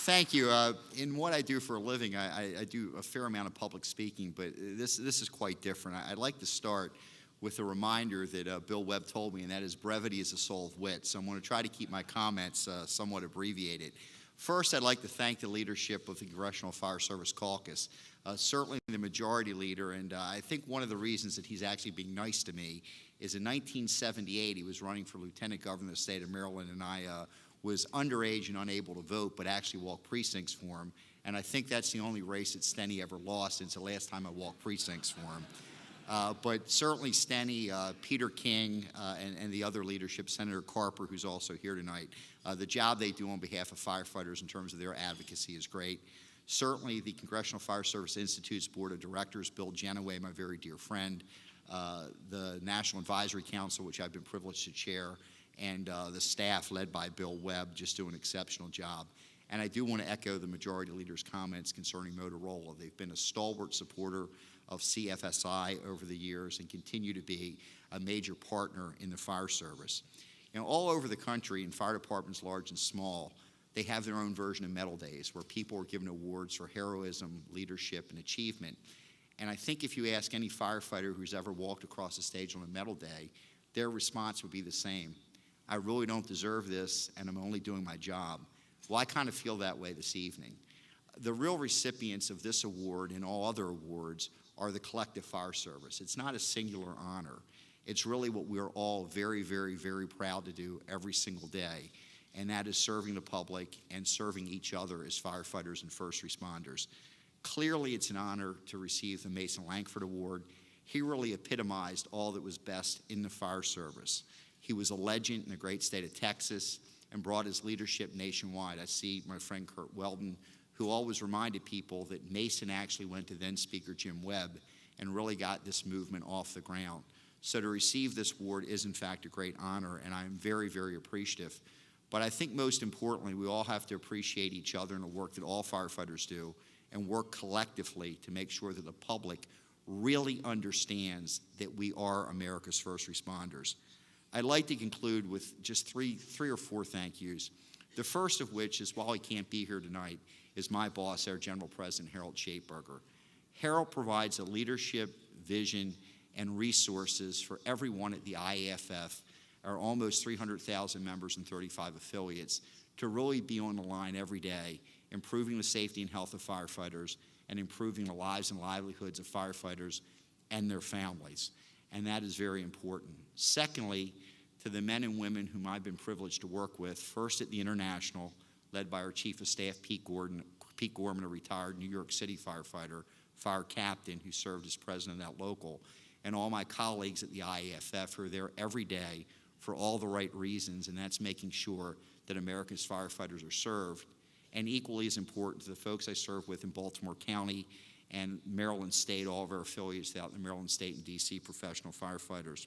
Thank you. In what I do for a living, I do a fair amount of public speaking, but this is quite different. I'd like to start with a reminder that Bill Webb told me, and that is brevity is the soul of wit. So I'm going to try to keep my comments somewhat abbreviated. First, I'd like to thank the leadership of the Congressional Fire Service Caucus, certainly the majority leader, and I think one of the reasons that he's actually being nice to me is in 1978, he was running for lieutenant governor of the state of Maryland, and I was underage and unable to vote, but actually walked precincts for him. And I think that's the only race that Steny ever lost since the last time I walked precincts for him. But certainly Steny, Peter King, and the other leadership, Senator Carper, who's also here tonight, the job they do on behalf of firefighters in terms of their advocacy is great. Certainly the Congressional Fire Service Institute's Board of Directors, Bill Genoway, my very dear friend, the National Advisory Council, which I've been privileged to chair, and the staff led by Bill Webb just do an exceptional job. And I do want to echo the majority leader's comments concerning Motorola. They've been a stalwart supporter of CFSI over the years and continue to be a major partner in the fire service. You know, all over the country, in fire departments large and small, they have their own version of Medal Days where people are given awards for heroism, leadership, and achievement. And I think if you ask any firefighter who's ever walked across the stage on a Medal Day, their response would be the same. I really don't deserve this, and I'm only doing my job. Well, I kind of feel that way this evening. The real recipients of this award and all other awards are the collective fire service. It's not a singular honor. It's really what we're all very, very, very proud to do every single day, and that is serving the public and serving each other as firefighters and first responders. Clearly, it's an honor to receive the Mason Lankford Award. He really epitomized all that was best in the fire service. He was a legend in the great state of Texas and brought his leadership nationwide. I see my friend Kurt Weldon, who always reminded people that Mason actually went to then Speaker Jim Webb and really got this movement off the ground. So to receive this award is in fact a great honor, and I'm very, very appreciative. But I think most importantly, we all have to appreciate each other and the work that all firefighters do and work collectively to make sure that the public really understands that we are America's first responders. I'd like to conclude with just three or four thank yous. The first of which is, while he can't be here tonight, is my boss, our General President, Harold Schaeberger. Harold provides a leadership, vision, and resources for everyone at the IAFF, our almost 300,000 members and 35 affiliates, to really be on the line every day, improving the safety and health of firefighters and improving the lives and livelihoods of firefighters and their families. And that is very important. Secondly, to the men and women whom I've been privileged to work with, first at the International, led by our Chief of Staff, Pete Gorman, a retired New York City firefighter, fire captain who served as president of that local, and all my colleagues at the IAFF who are there every day for all the right reasons, and that's making sure that America's firefighters are served. And equally as important to the folks I serve with in Baltimore County and Maryland State, all of our affiliates out in the Maryland State and DC professional firefighters.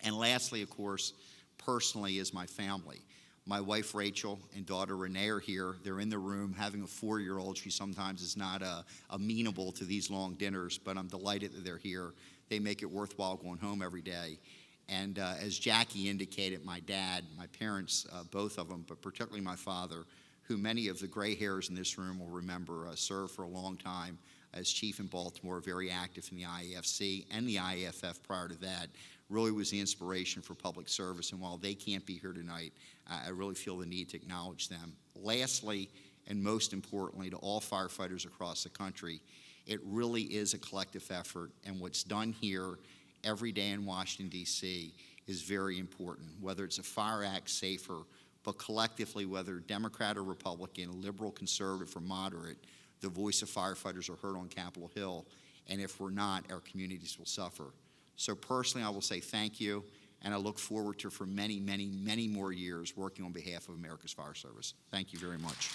And lastly, of course, personally is my family. My wife Rachel and daughter Renee are here. They're in the room having a 4-year-old. She sometimes is not amenable to these long dinners, but I'm delighted that they're here. They make it worthwhile going home every day. And as Jackie indicated, my dad, my parents, both of them, but particularly my father, who many of the gray hairs in this room will remember, served for a long time as chief in Baltimore, very active in the IAFC and the IAFF prior to that, really was the inspiration for public service. And while they can't be here tonight, I really feel the need to acknowledge them. Lastly, and most importantly, to all firefighters across the country, it really is a collective effort, and what's done here every day in Washington, D.C. is very important, whether it's a Fire Act, SAFER, but collectively, whether Democrat or Republican, liberal, conservative, or moderate, the voice of firefighters are heard on Capitol Hill, and if we're not, our communities will suffer. So personally, I will say thank you, and I look forward to, for many, many, many more years, working on behalf of America's Fire Service. Thank you very much.